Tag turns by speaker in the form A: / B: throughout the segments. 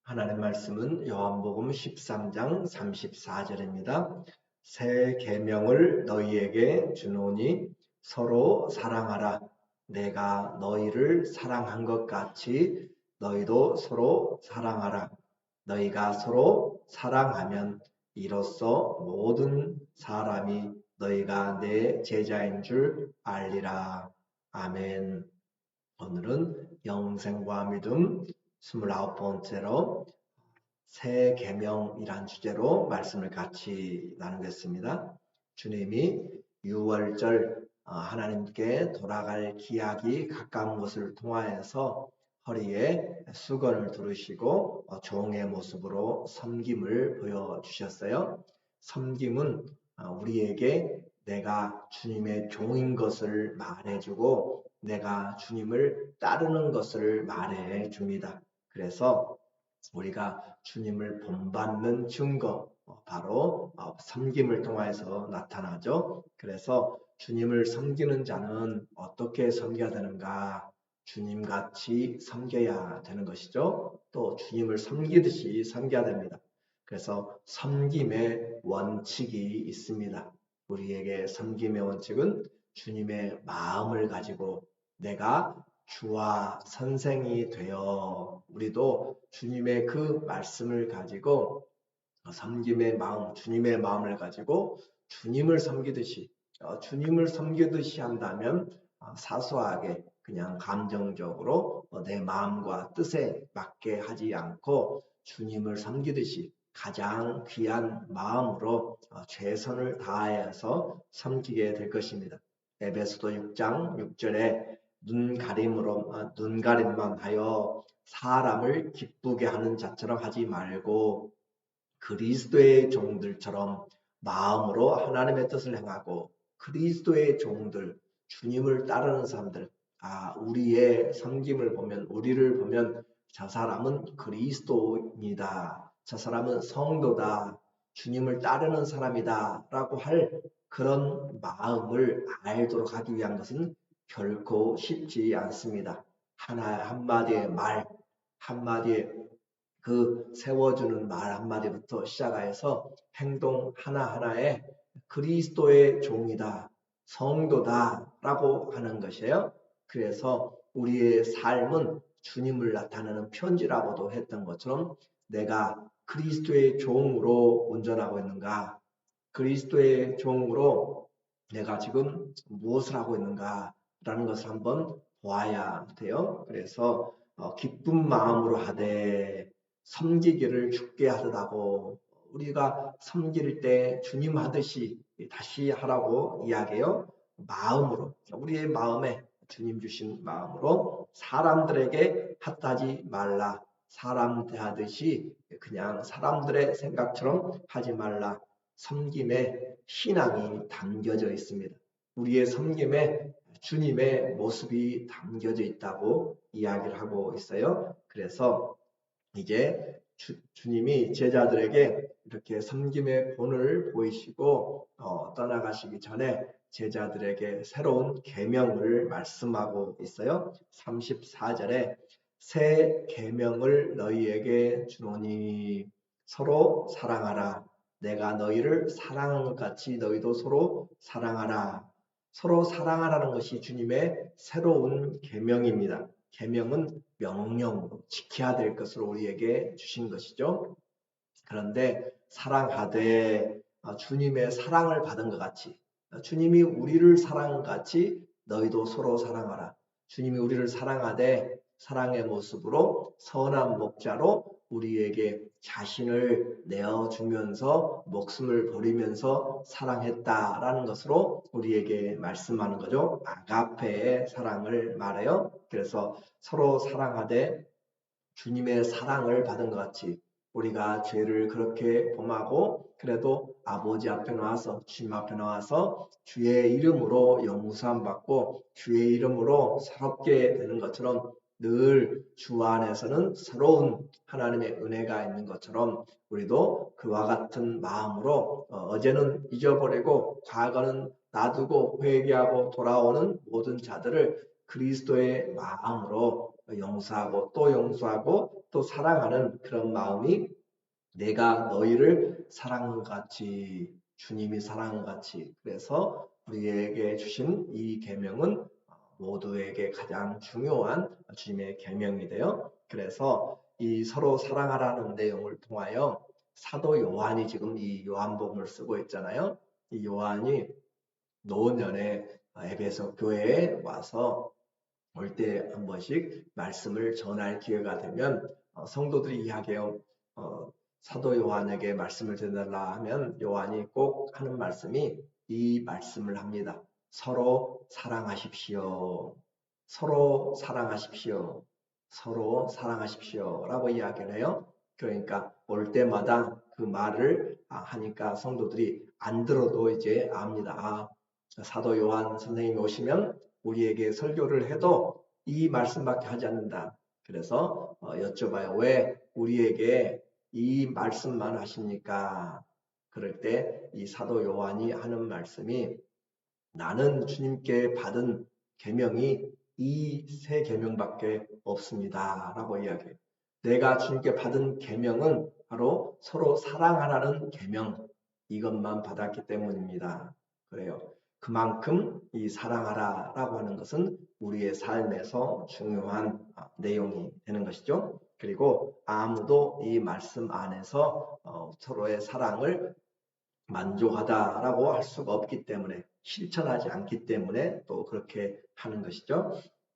A: 하나님 말씀은 요한복음 13장 34절입니다. 새 계명을 너희에게 주노니 서로 사랑하라. 내가 너희를 사랑한 것 같이 너희도 서로 사랑하라. 너희가 서로 사랑하면 이로써 모든 사람이 너희가 내 제자인 줄 알리라. 아멘. 오늘은 영생과 믿음 29번째로 새 계명이란 주제로 말씀을 같이 나누겠습니다. 주님이 6월절 하나님께 돌아갈 기약이 가까운 것을 통하여서 허리에 수건을 두르시고 종의 모습으로 섬김을 보여주셨어요. 섬김은 우리에게 내가 주님의 종인 것을 말해주고 내가 주님을 따르는 것을 말해줍니다. 그래서 우리가 주님을 본받는 증거, 바로 섬김을 통해서 나타나죠. 그래서 주님을 섬기는 자는 어떻게 섬겨야 되는가? 주님같이 섬겨야 되는 것이죠. 또 주님을 섬기듯이 섬겨야 됩니다. 그래서 섬김의 원칙이 있습니다. 우리에게 섬김의 원칙은 주님의 마음을 가지고 내가 주와 선생이 되어 우리도 주님의 그 말씀을 가지고 섬김의 마음, 주님의 마음을 가지고 주님을 섬기듯이 주님을 섬기듯이 한다면 사소하게 그냥 감정적으로 내 마음과 뜻에 맞게 하지 않고 주님을 섬기듯이 가장 귀한 마음으로 최선을 다해서 섬기게 될 것입니다. 에베소서 6장 6절에 눈 가림만 하여 사람을 기쁘게 하는 자처럼 하지 말고 그리스도의 종들처럼 마음으로 하나님의 뜻을 행하고 그리스도의 종들, 주님을 따르는 사람들, 우리의 섬김을 보면, 우리를 보면 저 사람은 그리스도입니다. 저 사람은 성도다. 주님을 따르는 사람이다. 라고 할 그런 마음을 알도록 하기 위한 것은 결코 쉽지 않습니다. 한마디의 말, 한마디의 그 세워주는 말 한마디부터 시작해서 행동 하나하나에 그리스도의 종이다, 성도다 라고 하는 것이에요. 그래서 우리의 삶은 주님을 나타내는 편지라고도 했던 것처럼 내가 그리스도의 종으로 운전하고 있는가, 그리스도의 종으로 내가 지금 무엇을 하고 있는가 라는 것을 한번 보아야 돼요. 그래서 기쁜 마음으로 하되 섬기기를 주께 하듯하고 우리가 섬길 때 주님 하듯이 다시 하라고 이야기해요. 마음으로, 우리의 마음에 주님 주신 마음으로 사람들에게 탓하지 말라. 사람 대하듯이 그냥 사람들의 생각처럼 하지 말라. 섬김에 신앙이 담겨져 있습니다. 우리의 섬김에 주님의 모습이 담겨져 있다고 이야기를 하고 있어요. 그래서 이제 주님이 제자들에게 이렇게 섬김의 본을 보이시고 떠나가시기 전에 제자들에게 새로운 계명을 말씀하고 있어요. 34절에 새 계명을 너희에게 주노니 서로 사랑하라. 내가 너희를 사랑한 것 같이 너희도 서로 사랑하라. 서로 사랑하라는 것이 주님의 새로운 계명입니다. 계명은 명령으로 지켜야 될 것을 우리에게 주신 것이죠. 그런데 사랑하되 주님의 사랑을 받은 것 같이 주님이 우리를 사랑한 것 같이 너희도 서로 사랑하라. 주님이 우리를 사랑하되 사랑의 모습으로 선한 목자로 우리에게 자신을 내어주면서 목숨을 버리면서 사랑했다라는 것으로 우리에게 말씀하는 거죠. 아가페의 사랑을 말해요. 그래서 서로 사랑하되 주님의 사랑을 받은 것 같이 우리가 죄를 그렇게 범하고 그래도 아버지 앞에 나와서 주님 앞에 나와서 주의 이름으로 용서함 받고 주의 이름으로 새롭게 되는 것처럼 늘 주 안에서는 새로운 하나님의 은혜가 있는 것처럼 우리도 그와 같은 마음으로 어제는 잊어버리고 과거는 놔두고 회개하고 돌아오는 모든 자들을 그리스도의 마음으로 용서하고 또 용서하고 또 사랑하는 그런 마음이 내가 너희를 사랑한 것 같이 주님이 사랑한 것 같이 그래서 우리에게 주신 이 계명은 모두에게 가장 중요한 주님의 계명이 돼요. 그래서 이 서로 사랑하라는 내용을 통하여 사도 요한이 지금 이 요한복음을 쓰고 있잖아요. 이 요한이 노년에 에베소 교회에 와서 올 때 한 번씩 말씀을 전할 기회가 되면 성도들이 이야기해요. 사도 요한에게 말씀을 전달라 하면 요한이 꼭 하는 말씀이 이 말씀을 합니다. 서로 사랑하십시오. 서로 사랑하십시오. 서로 사랑하십시오. 라고 이야기를 해요. 그러니까 올 때마다 그 말을 하니까 성도들이 안 들어도 이제 압니다. 사도 요한 선생님이 오시면 우리에게 설교를 해도 이 말씀밖에 하지 않는다. 그래서 여쭤봐요. 왜 우리에게 이 말씀만 하십니까? 그럴 때 이 사도 요한이 하는 말씀이 나는 주님께 받은 계명이 이 세 계명밖에 없습니다. 라고 이야기해요. 내가 주님께 받은 계명은 바로 서로 사랑하라는 계명 이것만 받았기 때문입니다. 그래요. 그만큼 이 사랑하라 라고 하는 것은 우리의 삶에서 중요한 내용이 되는 것이죠. 그리고 아무도 이 말씀 안에서 서로의 사랑을 만족하다라고 할 수가 없기 때문에 실천하지 않기 때문에 또 그렇게 하는 것이죠.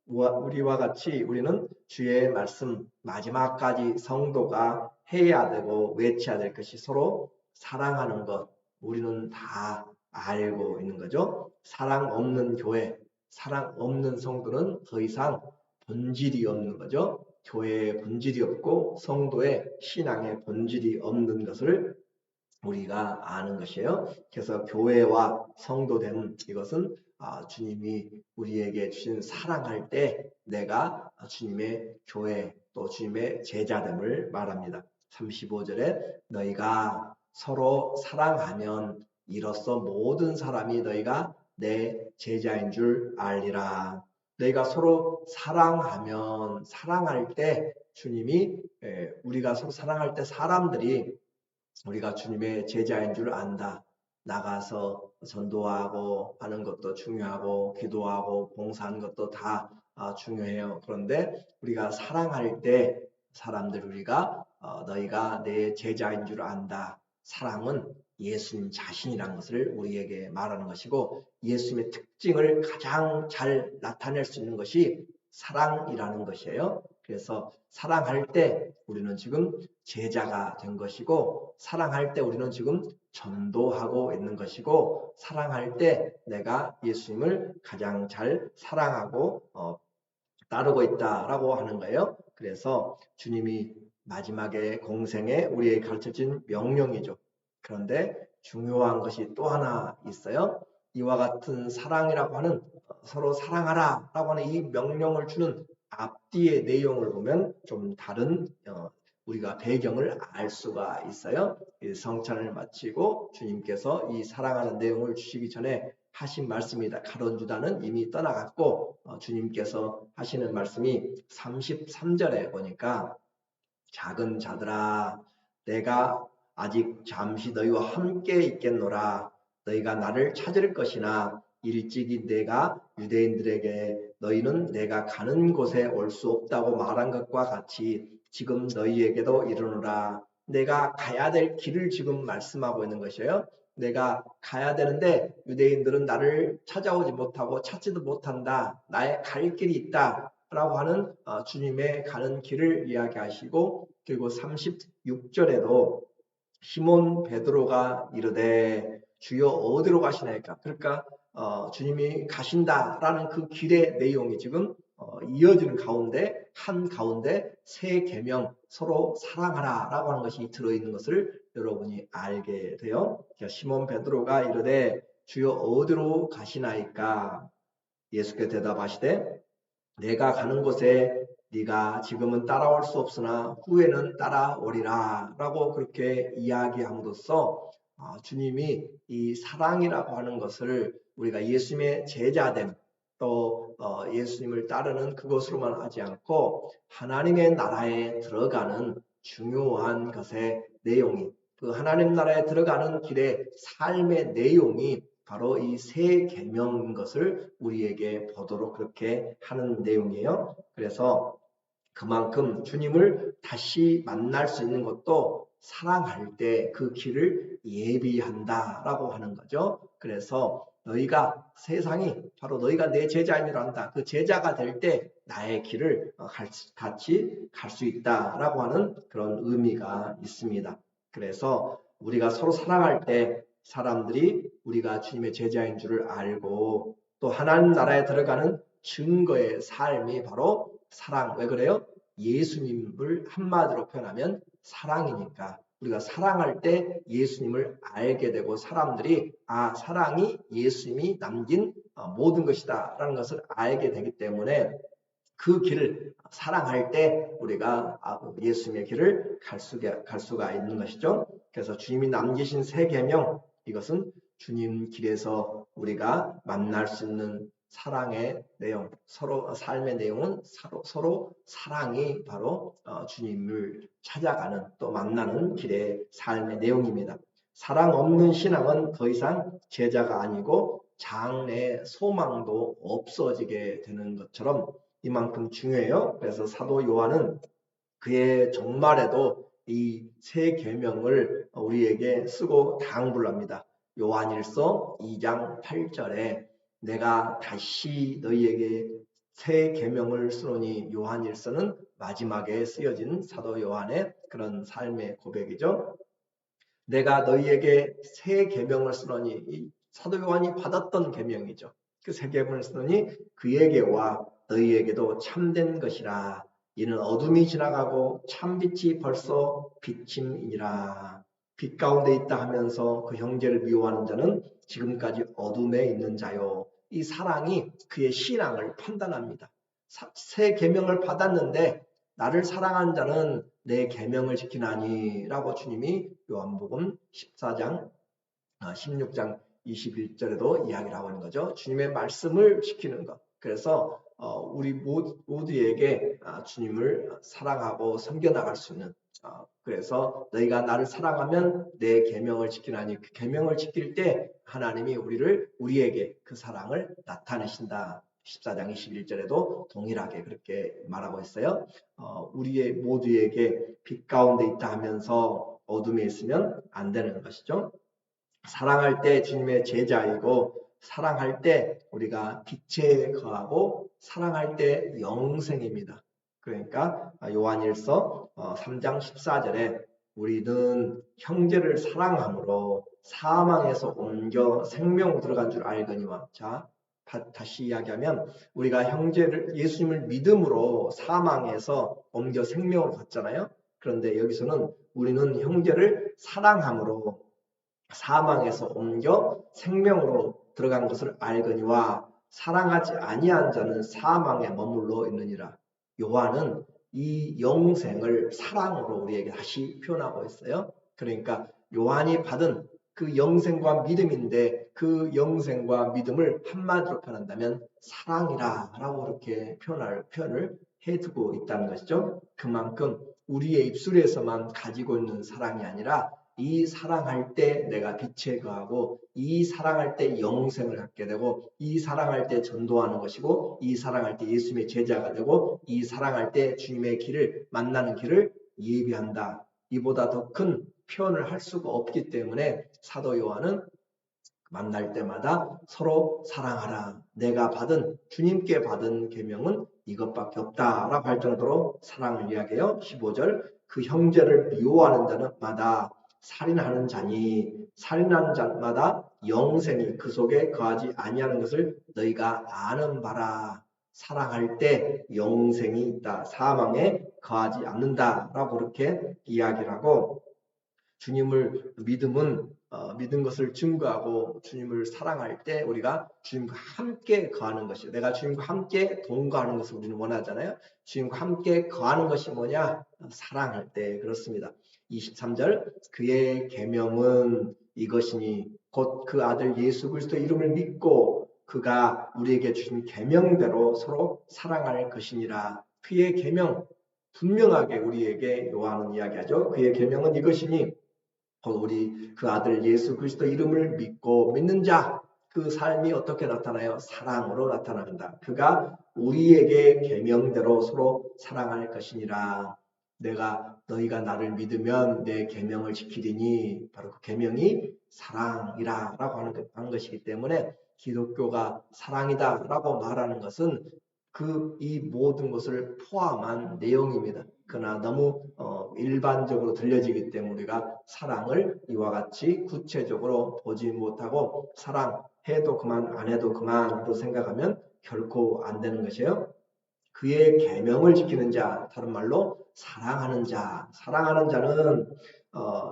A: 우리와 같이 우리는 주의 말씀 마지막까지 성도가 해야 되고 외쳐야 될 것이 서로 사랑하는 것 우리는 다 알고 있는 거죠. 사랑 없는 교회, 사랑 없는 성도는 더 이상 본질이 없는 거죠. 교회의 본질이 없고 성도의 신앙의 본질이 없는 것을 우리가 아는 것이에요. 그래서 교회와 성도됨 이것은 주님이 우리에게 주신 사랑할 때 내가 주님의 교회 또 주님의 제자됨을 말합니다. 35절에 너희가 서로 사랑하면 이로써 모든 사람이 너희가 내 제자인 줄 알리라. 너희가 서로 사랑하면 사랑할 때 주님이 우리가 서로 사랑할 때 사람들이 우리가 주님의 제자인 줄 안다. 나가서 전도하고 하는 것도 중요하고 기도하고 봉사하는 것도 다 중요해요. 그런데 우리가 사랑할 때 사람들 우리가 너희가 내 제자인 줄 안다. 사랑은 예수님 자신이라는 것을 우리에게 말하는 것이고 예수님의 특징을 가장 잘 나타낼 수 있는 것이 사랑이라는 것이에요. 그래서 사랑할 때 우리는 지금 제자가 된 것이고 사랑할 때 우리는 지금 전도하고 있는 것이고 사랑할 때 내가 예수님을 가장 잘 사랑하고 따르고 있다라고 하는 거예요. 그래서 주님이 마지막에 공생에 우리에게 가르쳐준 명령이죠. 그런데 중요한 것이 또 하나 있어요. 이와 같은 사랑이라고 하는 서로 사랑하라 라고 하는 이 명령을 주는 앞뒤의 내용을 보면 좀 다른 우리가 배경을 알 수가 있어요. 성찬을 마치고 주님께서 이 사랑하는 내용을 주시기 전에 하신 말씀이다. 가룟 유다는 이미 떠나갔고 주님께서 하시는 말씀이 33절에 보니까 작은 자들아 내가 아직 잠시 너희와 함께 있겠노라. 너희가 나를 찾을 것이나 일찍이 내가 유대인들에게 너희는 내가 가는 곳에 올 수 없다고 말한 것과 같이 지금 너희에게도 이르노라. 내가 가야 될 길을 지금 말씀하고 있는 것이에요. 내가 가야 되는데 유대인들은 나를 찾아오지 못하고 찾지도 못한다. 나의 갈 길이 있다. 라고 하는 주님의 가는 길을 이야기하시고 그리고 36절에도 시몬 베드로가 이르되 주여 어디로 가시나이까? 그러니까 주님이 가신다라는 그 길의 내용이 지금 이어지는 가운데 한 가운데 세 계명 서로 사랑하라라고 하는 것이 들어있는 것을 여러분이 알게 돼요. 시몬 베드로가 이르되 주여 어디로 가시나이까? 예수께 대답하시되 내가 가는 곳에 네가 지금은 따라올 수 없으나 후에는 따라오리라 라고 그렇게 이야기함으로써 주님이 이 사랑이라고 하는 것을 우리가 예수님의 제자됨 또 예수님을 따르는 그것으로만 하지 않고 하나님의 나라에 들어가는 중요한 것의 내용이, 그 하나님 나라에 들어가는 길의 삶의 내용이 바로 이 새 계명인 것을 우리에게 보도록 그렇게 하는 내용이에요. 그래서 그만큼 주님을 다시 만날 수 있는 것도 사랑할 때 그 길을 예비한다라고 하는 거죠. 그래서 너희가 세상이 바로 너희가 내 제자인 줄 안다. 그 제자가 될 때 나의 길을 같이 갈 수 있다라고 하는 그런 의미가 있습니다. 그래서 우리가 서로 사랑할 때 사람들이 우리가 주님의 제자인 줄을 알고 또 하나님 나라에 들어가는 증거의 삶이 바로 사랑. 왜 그래요? 예수님을 한마디로 표현하면 사랑이니까 우리가 사랑할 때 예수님을 알게 되고 사람들이 사랑이 예수님이 남긴 모든 것이다 라는 것을 알게 되기 때문에 그 길을 사랑할 때 우리가 예수님의 길을 갈 수가 있는 것이죠. 그래서 주님이 남기신 새 계명, 이것은 주님 길에서 우리가 만날 수 있는 사랑의 내용, 서로 삶의 내용은 서로 사랑이 바로 주님을 찾아가는 또 만나는 길의 삶의 내용입니다. 사랑 없는 신앙은 더 이상 제자가 아니고 장래 소망도 없어지게 되는 것처럼 이만큼 중요해요. 그래서 사도 요한은 그의 종말에도 이 새 계명을 우리에게 쓰고 당부를 합니다. 요한일서 2장 8절에 내가 다시 너희에게 새 계명을 쓰노니, 요한일서는 마지막에 쓰여진 사도 요한의 그런 삶의 고백이죠. 내가 너희에게 새 계명을 쓰노니, 이 사도 요한이 받았던 계명이죠. 그 새 계명을 쓰노니 그에게와 너희에게도 참된 것이라. 이는 어둠이 지나가고 참빛이 벌써 비침이니라. 빛 가운데 있다 하면서 그 형제를 미워하는 자는 지금까지 어둠에 있는 자요. 이 사랑이 그의 신앙을 판단합니다. 새 계명을 받았는데 나를 사랑하는 자는 내 계명을 지키나니 라고 주님이 요한복음 14장 16장 21절에도 이야기를 하고 있는 거죠. 주님의 말씀을 지키는 것. 그래서 우리 모두에게 주님을 사랑하고 섬겨나갈 수 있는, 그래서 너희가 나를 사랑하면 내 계명을 지키나니, 그 계명을 지킬 때 하나님이 우리에게 그 사랑을 나타내신다. 14장 21절에도 동일하게 그렇게 말하고 있어요. 우리의 모두에게 빛 가운데 있다 하면서 어둠에 있으면 안 되는 것이죠. 사랑할 때 주님의 제자이고, 사랑할 때 우리가 빛에 거하고, 사랑할 때 영생입니다. 그러니까 요한일서 3장 14절에 우리는 형제를 사랑함으로 사망에서 옮겨 생명으로 들어간 줄 알거니와. 자, 다시 이야기하면 우리가 예수님을 믿음으로 사망에서 옮겨 생명으로 갔잖아요. 그런데 여기서는 우리는 형제를 사랑함으로 사망에서 옮겨 생명으로 들어간 것을 알거니와 사랑하지 아니한 자는 사망에 머물러 있느니라. 요한은 이 영생을 사랑으로 우리에게 다시 표현하고 있어요. 그러니까 요한이 받은 그 영생과 믿음인데, 그 영생과 믿음을 한마디로 표현한다면 사랑이라 라고 그렇게 표현을 해두고 있다는 것이죠. 그만큼 우리의 입술에서만 가지고 있는 사랑이 아니라 이 사랑할 때 내가 빛에 거하고, 이 사랑할 때 영생을 갖게 되고, 이 사랑할 때 전도하는 것이고, 이 사랑할 때 예수님의 제자가 되고, 이 사랑할 때 주님의 길을 만나는 길을 예비한다. 이보다 더 큰 표현을 할 수가 없기 때문에 사도 요한은 만날 때마다 서로 사랑하라. 내가 주님께 받은 계명은 이것밖에 없다라고 할 정도로 사랑을 이야기해요. 15절, 그 형제를 미워하는 자마다 살인하는 자니, 살인하는 자마다 영생이 그 속에 거하지 아니하는 것을 너희가 아는 바라. 사랑할 때 영생이 있다. 사망에 거하지 않는다라고 그렇게 이야기를 하고, 주님을 믿은 것을 증거하고 주님을 사랑할 때 우리가 주님과 함께 거하는 것이에요. 내가 주님과 함께 동거하는 것을 우리는 원하잖아요. 주님과 함께 거하는 것이 뭐냐? 사랑할 때 그렇습니다. 23절, 그의 계명은 이것이니 곧 그 아들 예수 그리스도의 이름을 믿고 그가 우리에게 주신 계명대로 서로 사랑할 것이니라. 그의 계명 분명하게 우리에게 요한은 이야기하죠. 그의 계명은 이것이니 우리 그 아들 예수 그리스도 이름을 믿고 믿는 자 그 삶이 어떻게 나타나요? 사랑으로 나타난다. 그가 우리에게 계명대로 서로 사랑할 것이니라. 너희가 나를 믿으면 내 계명을 지키리니 바로 그 계명이 사랑이라라고 하는 것이기 때문에 기독교가 사랑이다라고 말하는 것은 이 모든 것을 포함한 내용입니다. 그러나 너무 일반적으로 들려지기 때문에 우리가 사랑을 이와 같이 구체적으로 보지 못하고 사랑해도 그만 안 해도 그만으로 생각하면 결코 안 되는 것이에요. 그의 계명을 지키는 자, 다른 말로 사랑하는 자. 사랑하는 자는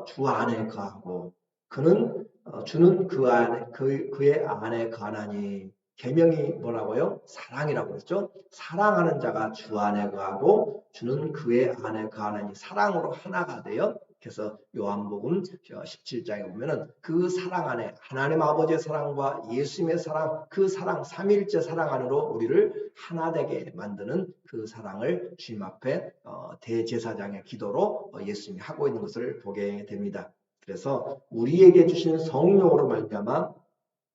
A: 주 안에 거하고 주는 그의 안에 거하나니. 계명이 뭐라고요? 사랑이라고 그랬죠. 사랑하는 자가 주 안에 거하고 주는 그의 안에 거하나니. 사랑으로 하나가 돼요. 그래서 요한복음 17장에 보면은 그 사랑 안에 하나님 아버지의 사랑과 예수님의 사랑, 그 사랑, 삼위일체 사랑 안으로 우리를 하나 되게 만드는 그 사랑을 주님 앞에 대제사장의 기도로 예수님이 하고 있는 것을 보게 됩니다. 그래서 우리에게 주신 성령으로 말미암아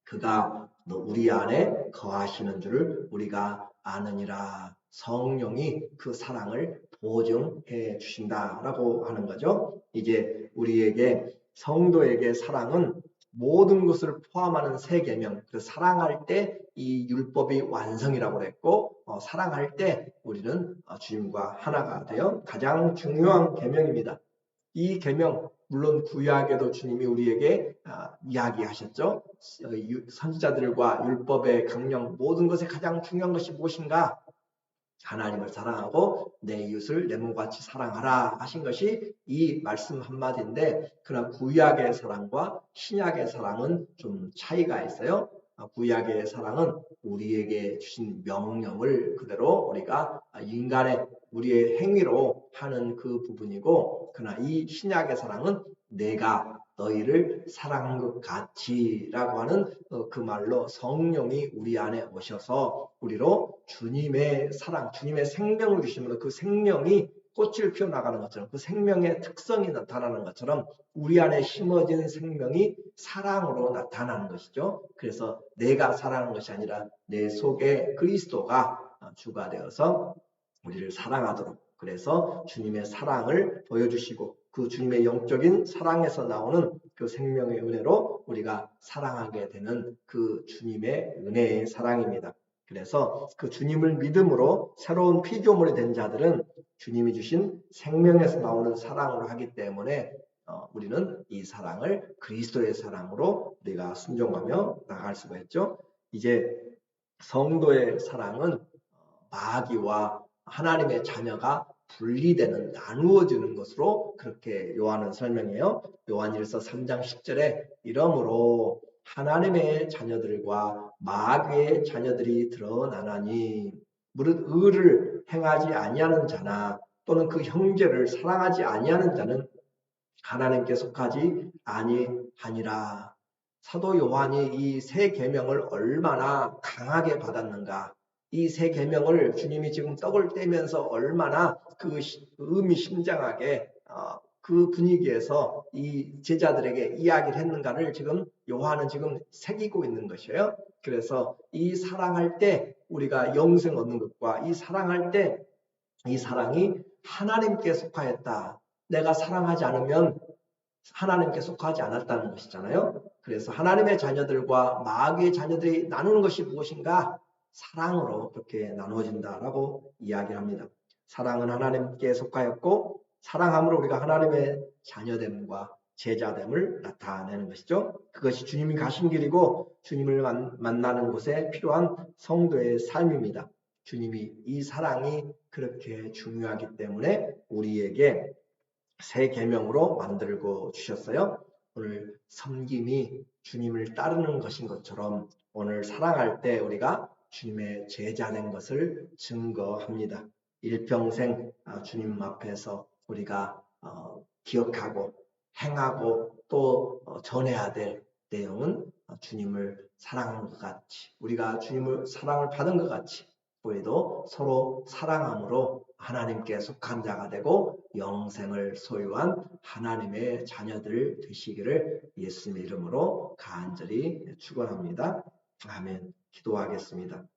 A: 그가 우리 안에 거하시는 줄을 우리가 아느니라. 성령이 그 사랑을 보증해 주신다라고 하는 거죠. 이제 우리에게 성도에게 사랑은 모든 것을 포함하는 세 계명. 사랑할 때 이 율법이 완성이라고 그랬고 사랑할 때 우리는 주님과 하나가 되어 가장 중요한 계명입니다. 이 계명 물론 구약에도 주님이 우리에게 이야기하셨죠. 선지자들과 율법의 강령 모든 것에 가장 중요한 것이 무엇인가? 하나님을 사랑하고 내 이웃을 내 몸과 같이 사랑하라 하신 것이 이 말씀 한마디인데 그러나 구약의 사랑과 신약의 사랑은 좀 차이가 있어요. 구약의 사랑은 우리에게 주신 명령을 그대로 우리가 우리의 행위로 하는 그 부분이고 그러나 이 신약의 사랑은 내가 너희를 사랑한 것 같이라고 하는 그 말로 성령이 우리 안에 오셔서 우리로 주님의 사랑, 주님의 생명을 주심으로 그 생명이 꽃을 피워나가는 것처럼 그 생명의 특성이 나타나는 것처럼 우리 안에 심어진 생명이 사랑으로 나타나는 것이죠. 그래서 내가 사랑하는 것이 아니라 내 속에 그리스도가 주가 되어서 우리를 사랑하도록 그래서 주님의 사랑을 보여주시고 그 주님의 영적인 사랑에서 나오는 그 생명의 은혜로 우리가 사랑하게 되는 그 주님의 은혜의 사랑입니다. 그래서 그 주님을 믿음으로 새로운 피조물이 된 자들은 주님이 주신 생명에서 나오는 사랑으로 하기 때문에 우리는 이 사랑을 그리스도의 사랑으로 우리가 순종하며 나갈 수가 있죠. 이제 성도의 사랑은 마귀와 하나님의 자녀가 분리되는 나누어지는 것으로 그렇게 요한은 설명해요. 요한일서 3장 10절에 이러므로 하나님의 자녀들과 마귀의 자녀들이 드러나나니 무릇 의를 행하지 아니하는 자나 또는 그 형제를 사랑하지 아니하는 자는 하나님께 속하지 아니하니라. 사도 요한이 이 세 계명을 얼마나 강하게 받았는가. 이 세 계명을 주님이 지금 떡을 떼면서 얼마나 그 의미심장하게 그 분위기에서 이 제자들에게 이야기를 했는가를 지금 요한은 지금 새기고 있는 것이에요. 그래서 이 사랑할 때 우리가 영생 얻는 것과 이 사랑할 때 이 사랑이 하나님께 속하였다. 내가 사랑하지 않으면 하나님께 속하지 않았다는 것이잖아요. 그래서 하나님의 자녀들과 마귀의 자녀들이 나누는 것이 무엇인가? 사랑으로 그렇게 나누어진다라고 이야기합니다. 사랑은 하나님께 속하였고 사랑함으로 우리가 하나님의 자녀됨과 제자됨을 나타내는 것이죠. 그것이 주님이 가신 길이고 주님을 만나는 곳에 필요한 성도의 삶입니다. 주님이 이 사랑이 그렇게 중요하기 때문에 우리에게 새 계명으로 만들고 주셨어요. 오늘 섬김이 주님을 따르는 것인 것처럼 오늘 사랑할 때 우리가 주님의 제자된 것을 증거합니다. 일평생 주님 앞에서 우리가 기억하고 행하고 또 전해야 될 내용은 주님을 사랑한 것 같이, 우리가 주님을 사랑을 받은 것 같이 우리도 서로 사랑함으로 하나님께 속한 자가 되고 영생을 소유한 하나님의 자녀들 되시기를 예수님의 이름으로 간절히 축원합니다. 아멘. 기도하겠습니다.